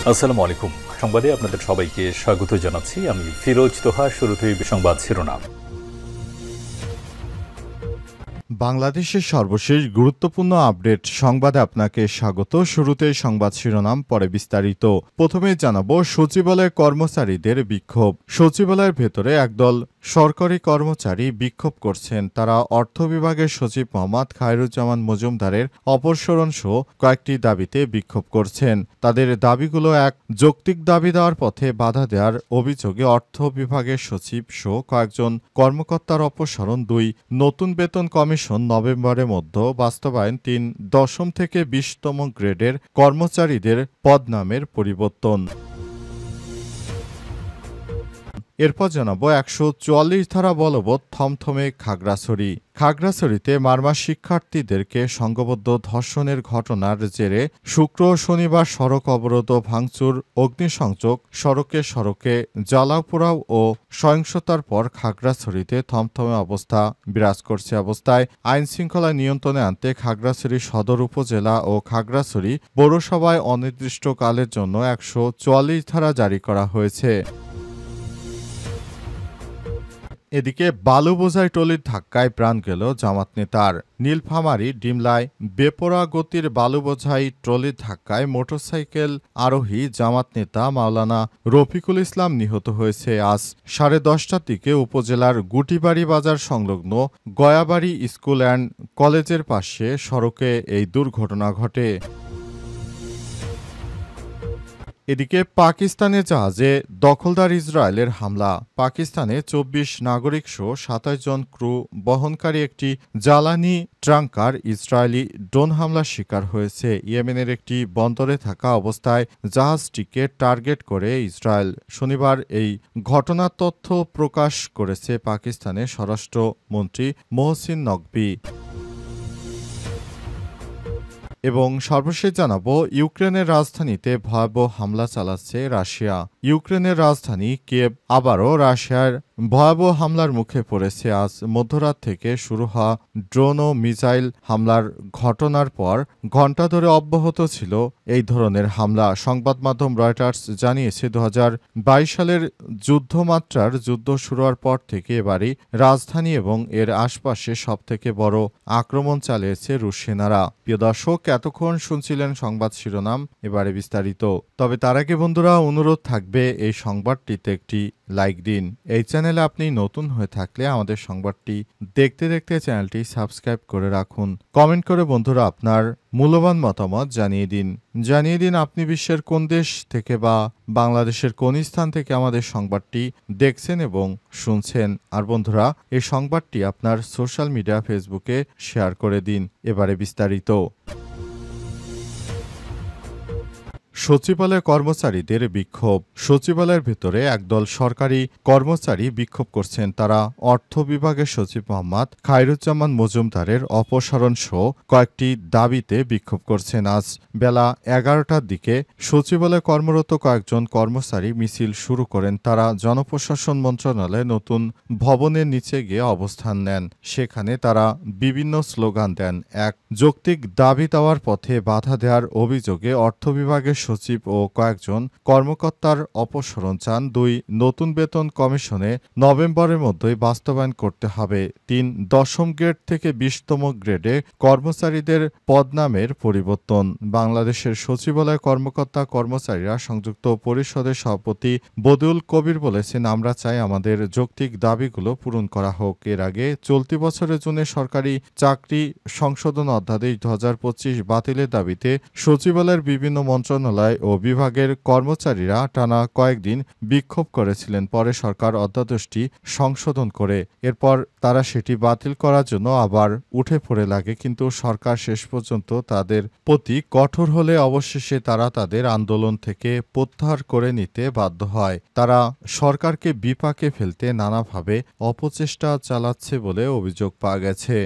আসসালামু আলাইকুম। সংবাদে আপনাদের সবাইকে স্বাগত জানাচ্ছি। আমি ফিরোজ তোহা। শুরুতেই সংবাদ শিরোনাম। বাংলাদেশের সর্বশেষ গুরুত্বপূর্ণ আপডেট সংবাদে আপনাকে স্বাগত। শুরুতেই সংবাদ শিরোনাম, পরে বিস্তারিত। প্রথমে জানাবো সচিবালয় কর্মচারীদের বিক্ষোভ। সচিবালয়ের ভেতরে একদল সরকারি কর্মচারী বিক্ষোভ করছেন। তারা অর্থ বিভাগের সচিব মোহাম্মদ খায়রুজ্জামান মজুমদারের অপসারণ সহ কয়েকটি দাবিতে বিক্ষোভ করছেন। তাদের দাবিগুলো এক, যৌক্তিক দাবি দেওয়ার পথে বাধা দেওয়ার অভিযোগে অর্থ বিভাগের সচিব সহ কয়েকজন কর্মকর্তার অপসারণ, ২, নতুন বেতন কমিশন নভেম্বরের মধ্যে বাস্তবায়ন, ৩, ১০ম থেকে ২০তম গ্রেডের কর্মচারীদের পদনামের পরিবর্তন। এরপর জানাবো ১৪৪ ধারা বলবৎ থমথমে খাগড়াছড়ি। খাগড়াছড়িতে মারমা শিক্ষার্থীদেরকে সংঘবদ্ধ ধর্ষণের ঘটনার জেরে শুক্র ও শনিবার সড়ক অবরোধ ও ভাঙচুর, অগ্নিসংযোগ, সড়কে সড়কে জ্বালাও পোড়াও ও সহিংসতার পর খাগড়াছড়িতে থমথমে অবস্থা বিরাজ করছে। অবস্থায় আইন শৃঙ্খলা নিয়ন্ত্রণে আনতে খাগড়াছড়ি সদর উপজেলা ও খাগড়াছড়ি পৌরসভায় অনির্দিষ্টকালের জন্য ১৪৪ ধারা জারি করা হয়েছে। এদিকে বালু বোঝাই ট্রলির ধাক্কায় প্রাণ গেল জামাত নেতার। নীলফামারী ডিমলায় বেপরোয়া গতির বালু বোঝাই ট্রলির ধাক্কায় মোটরসাইকেল আরোহী জামাত নেতা মাওলানা রফিকুল ইসলাম নিহত হয়েছে। আজ 10:30টার দিকে উপজেলার গুটিবাড়ি বাজার সংলগ্ন গয়াবাড়ি স্কুল অ্যান্ড কলেজের পাশে সড়কে এই দুর্ঘটনা ঘটে। এদিকে পাকিস্তানের জাহাজে দখলদার ইসরায়েলের হামলা। পাকিস্তানে ২৪ নাগরিকসহ ২৭ জন ক্রু বহনকারী একটি জ্বালানি ট্রাঙ্কার ইসরায়েলি ড্রোন হামলার শিকার হয়েছে। ইয়েমেনের একটি বন্দরে থাকা অবস্থায় জাহাজটিকে টার্গেট করে ইসরায়েল শনিবার এই ঘটনার তথ্য প্রকাশ করেছে পাকিস্তানের স্বরাষ্ট্রমন্ত্রী মোহসিন নকভি। এবং সর্বশেষ জানাবো ইউক্রেনের রাজধানীতে ভয়াবহ হামলা চালাচ্ছে রাশিয়া। ইউক্রেনের রাজধানী কিয়েভ আবারও রাশিয়ার ভয়াবহ হামলার মুখে পড়েছে। আজ মধ্যরাত থেকে শুরু হওয়া ড্রোন ও মিসাইল হামলার ঘটনার পর ঘণ্টা ধরে অব্যাহত ছিল এই ধরনের হামলা। সংবাদ মাধ্যম রয়টার্স জানিয়েছে ২০২২ সালের যুদ্ধমাত্রার যুদ্ধ শুরু হওয়ার পর থেকে এবারই রাজধানী এবং এর আশপাশে সবথেকে বড় আক্রমণ চালিয়েছে রুশ সেনারা। প্রিয় দর্শক, এতক্ষণ শুনছিলেন সংবাদ শিরোনাম, এবারে বিস্তারিত। তবে তার আগে বন্ধুরা, অনুরোধ থাকবে এই সংবাদটিতে একটি লাইক দিন। এই চ্যানেলে আপনি নতুন হয়ে থাকলে আমাদের সংবাদটি দেখতে দেখতে চ্যানেলটি সাবস্ক্রাইব করে রাখুন। কমেন্ট করে বন্ধুরা আপনার মূল্যবান মতামত জানিয়ে দিন আপনি বিশ্বের কোন দেশ থেকে বা বাংলাদেশের কোন স্থান থেকে আমাদের সংবাদটি দেখছেন এবং শুনছেন। আর বন্ধুরা, এই সংবাদটি আপনার সোশ্যাল মিডিয়া ফেসবুকে শেয়ার করে দিন। এবারে বিস্তারিত। সচিবালয় কর্মচারীদের বিক্ষোভ। সচিবালয়ের ভেতরে একদল সরকারি কর্মচারী বিক্ষোভ করছেন। তারা অর্থ বিভাগের সচিব মোহাম্মদ খায়রুজ্জামান মজুমদারের অপসারণ সহ কয়েকটি দাবিতে বিক্ষোভ করছেন। আজ বেলা 11টার দিকে সচিবালয়ে কর্মরত কয়েকজন কর্মচারী মিছিল শুরু করেন। তারা জনপ্রশাসন মন্ত্রণালয়ে নতুন ভবনের নিচে গিয়ে অবস্থান নেন। সেখানে তারা বিভিন্ন স্লোগান দেন। এক, যৌক্তিক দাবি দেওয়ার পথে বাধা দেওয়ার অভিযোগে অর্থ বিভাগের সচিব ও কয়েকজন কর্মকর্তার অপসারণ চান। ২, নতুন বেতন কমিশনে নভেম্বরের মধ্যেই বাস্তবায়ন করতে হবে। ৩, ১০ম গ্রেড থেকে ২০তম গ্রেডে কর্মচারীদের পদনামের পরিবর্তন। বাংলাদেশের সচিবালয় কর্মকর্তা কর্মচারীরা সংযুক্ত পরিষদের সভাপতি বদিউল কবির বলেছেন, আমরা চাই আমাদের যৌক্তিক দাবিগুলো পূরণ করা হোক। এর আগে চলতি বছরের জুনে সরকারি চাকরি সংশোধন অধ্যাদেশ ২০২৫ বাতিলের দাবিতে সচিবালয়ের বিভিন্ন মন্ত্রণালয় ও বিভাগের কর্মচারীরা টানা কয়েকদিন বিক্ষোভ করেছিলেন। পরে সরকার অধ্যাদেশটি সংশোধন করে এরপর তারা সেটি বাতিল করার জন্য আবার উঠে পড়ে লাগে, কিন্তু সরকার শেষ পর্যন্ত তাদের প্রতি কঠোর হলে অবশেষে তারা তাদের আন্দোলন থেকে প্রত্যাহার করে নিতে বাধ্য হয়। তারা সরকারকে বিপাকে ফেলতে নানাভাবে অপচেষ্টা চালাচ্ছে বলে অভিযোগ পাওয়া গেছে।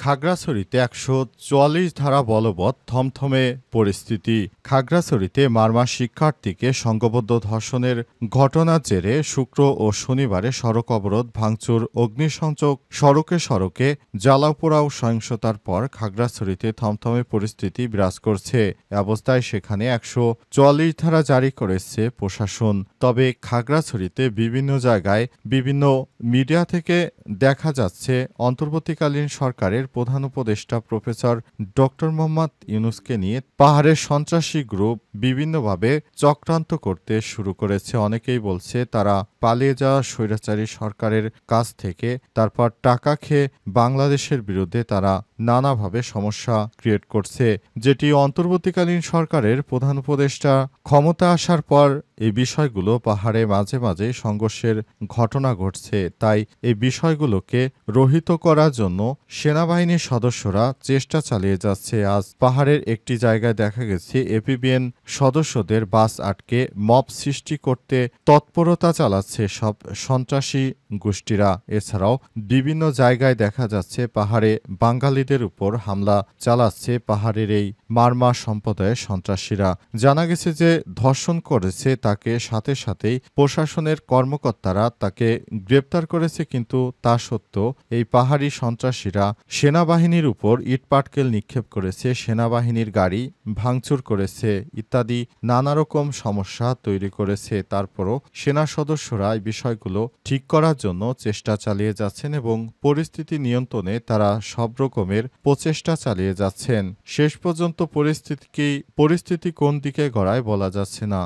খাগড়াছড়িতে ১৪৪ ধারা বলবৎ, থমথমে পরিস্থিতি। খাগড়াছড়িতে মারমা শিক্ষার্থীকে সংঘবদ্ধ ধর্ষণের ঘটনার জেরে শুক্র ও শনিবারে সড়ক অবরোধ, ভাঙচুর, অগ্নিসংযোগ, সড়কে সড়কে জ্বালাপোড়া ও সহিংসতার পর খাগড়াছড়িতে থমথমে পরিস্থিতি বিরাজ করছে। এ অবস্থায় সেখানে ১৪৪ ধারা জারি করেছে প্রশাসন। তবে খাগড়াছড়িতে বিভিন্ন জায়গায় বিভিন্ন মিডিয়া থেকে দেখা যাচ্ছে অন্তর্বর্তীকালীন সরকারের প্রধান উপদেষ্টা প্রফেসর ডক্টর মোহাম্মদ ইউনূসকে নিয়ে পাহাড়ের সন্ত্রাসী গ্রুপ বিভিন্নভাবে চক্রান্ত করতে শুরু করেছে। অনেকেই বলছে তারা পালিয়ে যাওয়া স্বৈরাচারী সরকারের কাছ থেকে তারপর টাকা খেয়ে বাংলাদেশের বিরুদ্ধে তারা নানাভাবে সমস্যা ক্রিয়েট করছে, যেটি অন্তর্বর্তীকালীন সরকারের প্রধান উপদেষ্টা ক্ষমতা আসার পর এই বিষয়গুলো পাহাড়ে মাঝে মাঝে সংঘর্ষের ঘটনা ঘটছে। তাই এই বিষয়গুলোকে রহিত করার জন্য সেনাবাহিনীর সদস্যরা চেষ্টা চালিয়ে যাচ্ছে। আজ পাহাড়ের একটি জায়গায় দেখা গেছে এপিবিএন সদস্যদের বাস আটকে মব সৃষ্টি করতে তৎপরতা চালাচ্ছে সব সন্ত্রাসী গোষ্ঠীরা। এছাড়াও বিভিন্ন জায়গায় দেখা যাচ্ছে পাহাড়ে বাঙালিদের উপর হামলা চালাচ্ছে পাহাড়ের এই মারমা সম্প্রদায়ের সন্ত্রাসীরা। জানা গেছে যে ধর্ষণ করেছে তাকে সাথে সাথেই প্রশাসনের কর্মকর্তারা তাকে গ্রেপ্তার করেছে, কিন্তু তা সত্ত্বেও এই পাহাড়ি সন্ত্রাসীরা সেনাবাহিনীর উপর ইটপাটকেল নিক্ষেপ করেছে, সেনাবাহিনীর গাড়ি ভাঙচুর করেছে ইত্যাদি নানা রকম সমস্যা তৈরি করেছে। তারপরও সেনা সদস্যরা এই বিষয়গুলো ঠিক করার জন্য চেষ্টা চালিয়ে যাচ্ছেন এবং পরিস্থিতি নিয়ন্ত্রণে তারা সব রকমের প্রচেষ্টা চালিয়ে যাচ্ছেন। শেষ পর্যন্ত পরিস্থিতি কোন দিকে গড়ায় বলা যাচ্ছে না।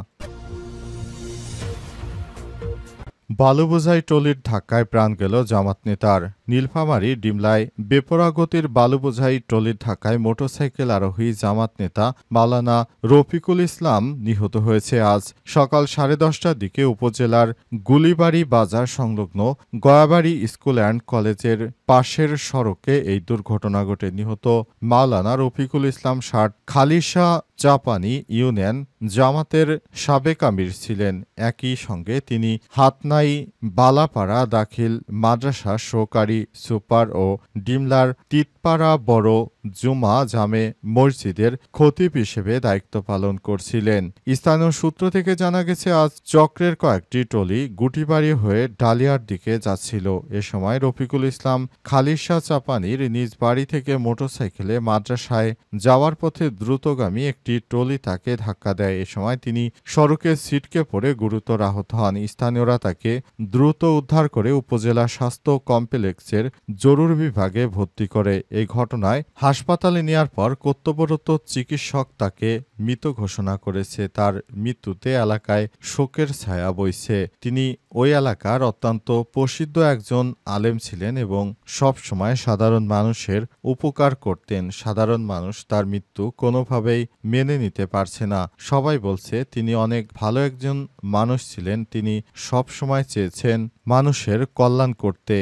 বালুবোঝাই ট্রলির ধাক্কায় প্রাণ গেল জামাত নেতার। নীলফামারী ডিমলায় বেপরোয়া গতির বালুবোঝাই ট্রলির ধাক্কায় মোটরসাইকেল আরোহী জামাত নেতা মাওলানা রফিকুল ইসলাম নিহত হয়েছে। আজ সকাল 10:30টার দিকে উপজেলার গুলিবাড়ি বাজার সংলগ্ন গয়াবাড়ি স্কুল অ্যান্ড কলেজের পাশের সড়কে এই দুর্ঘটনা ঘটে। নিহত মাওলানা রফিকুল ইসলাম 60, খালিশা চাপানি ইউনিয়ন জামাতের সাবেক আমির ছিলেন। একই সঙ্গে তিনি হাতনাই বালাপাড়া দাখিল মাদ্রাসা সহকারী সুপার ও ডিমলার তিতপাড়া বড় জুমা জামে মসজিদের খতিব হিসেবে দায়িত্ব পালন করছিলেন। স্থানীয় সূত্র থেকে জানা গেছে আজ চক্রের কয়েকটি ট্রলি গুটিবাড়ি হয়ে ডালিয়ার দিকে যাচ্ছিল। এ সময় রফিকুল ইসলাম খালিশা চাপানির নিজ বাড়ি থেকে মোটরসাইকেলে মাদ্রাসায় যাওয়ার পথে দ্রুতগামী একটি ট্রলি তাকে ধাক্কা দেয়। এ সময় তিনি সড়কে ছিটকে পড়ে গুরুতর আহত হন। স্থানীয়রা তাকে দ্রুত উদ্ধার করে উপজেলা স্বাস্থ্য কমপ্লেক্সের জরুরি বিভাগে ভর্তি করে। এই ঘটনায় হাসপাতালে নেওয়ার পর কর্তব্যরত চিকিৎসক তাকে মৃত ঘোষণা করেছে। তার মৃত্যুতে এলাকায় শোকের ছায়া বইছে। তিনি ওই এলাকার অত্যন্ত প্রসিদ্ধ একজন আলেম ছিলেন এবং সব সময় সাধারণ মানুষের উপকার করতেন। সাধারণ মানুষ তার মৃত্যু কোনোভাবেই মেনে নিতে পারছে না। সবাই বলছে তিনি অনেক ভালো একজন মানুষ ছিলেন, তিনি সব সময় চেয়েছেন মানুষের কল্যাণ করতে।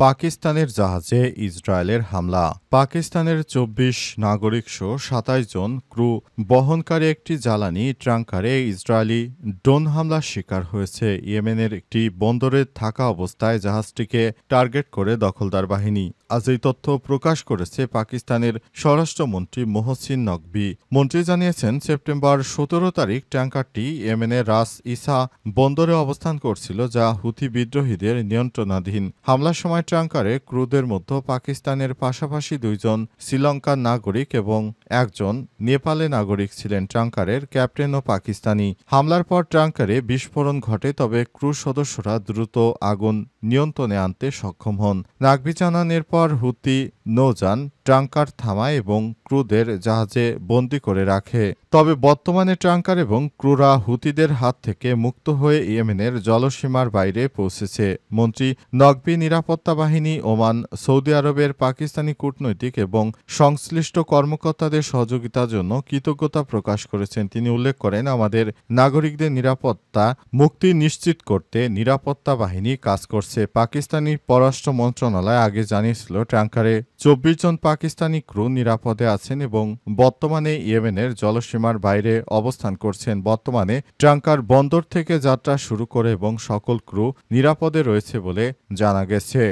পাকিস্তানের জাহাজে ইসরায়েলের হামলা। পাকিস্তানের 24 নাগরিকসহ 27 জন ক্রু বহনকারী একটি জ্বালানি ট্যাঙ্কারে ইসরায়েলি ড্রোন হামলার শিকার হয়েছে। ইয়েমেনের একটি বন্দরে থাকা অবস্থায় জাহাজটিকে টার্গেট করে দখলদার বাহিনী। আজ এই তথ্য প্রকাশ করেছে পাকিস্তানের স্বরাষ্ট্রমন্ত্রী মোহসিন নকভি। মন্ত্রী জানিয়েছেন, সেপ্টেম্বর 17 তারিখ ট্যাঙ্কারটি ইয়েমেনের রাস ইসা বন্দরে অবস্থান করছিল, যা হুথি বিদ্রোহীদের নিয়ন্ত্রণাধীন। হামলার সময় ট্যাঙ্কারে ক্রুদের মধ্যে পাকিস্তানের পাশাপাশি 2 জন শ্রীলঙ্কার নাগরিক এবং 1 জন নেপালে নাগরিক ছিলেন। ট্যাঙ্কারের ক্যাপ্টেনও পাকিস্তানি। হামলার পর ট্যাঙ্কারে বিস্ফোরণ ঘটে, তবে ক্রু সদস্যরা দ্রুত আগুন নিয়ন্ত্রণে আনতে সক্ষম হন। নাকভি জানান, এরপর হুথি নৌযান ট্যাঙ্কার থামায় এবং ক্রুদের জাহাজে বন্দী করে রাখে। তবে বর্তমানে ট্যাঙ্কার এবং ক্রুরা হুতিদের হাত থেকে মুক্ত হয়ে ইয়েমেনের জলসীমার বাইরে পৌঁছেছে। মন্ত্রী নকভি নিরাপত্তা বাহিনী, ওমান, সৌদি আরবের পাকিস্তানি কূটনৈতিক এবং সংশ্লিষ্ট কর্মকর্তাদের সহযোগিতার জন্য কৃতজ্ঞতা প্রকাশ করেছেন। তিনি উল্লেখ করেন, আমাদের নাগরিকদের নিরাপত্তা মুক্তি নিশ্চিত করতে নিরাপত্তা বাহিনী কাজ করছে। পাকিস্তানি পররাষ্ট্র মন্ত্রণালয় আগে জানিয়েছিল ট্যাঙ্কারে 24 জন পাকিস্তানি ক্রু নিরাপদে আছেন এবং বর্তমানে ইয়েমেনের জলসীমার বাইরে অবস্থান করছেন। বর্তমানে ট্যাঙ্কার বন্দর থেকে যাত্রা শুরু করে এবং সকল ক্রু নিরাপদে রয়েছে বলে জানা গেছে।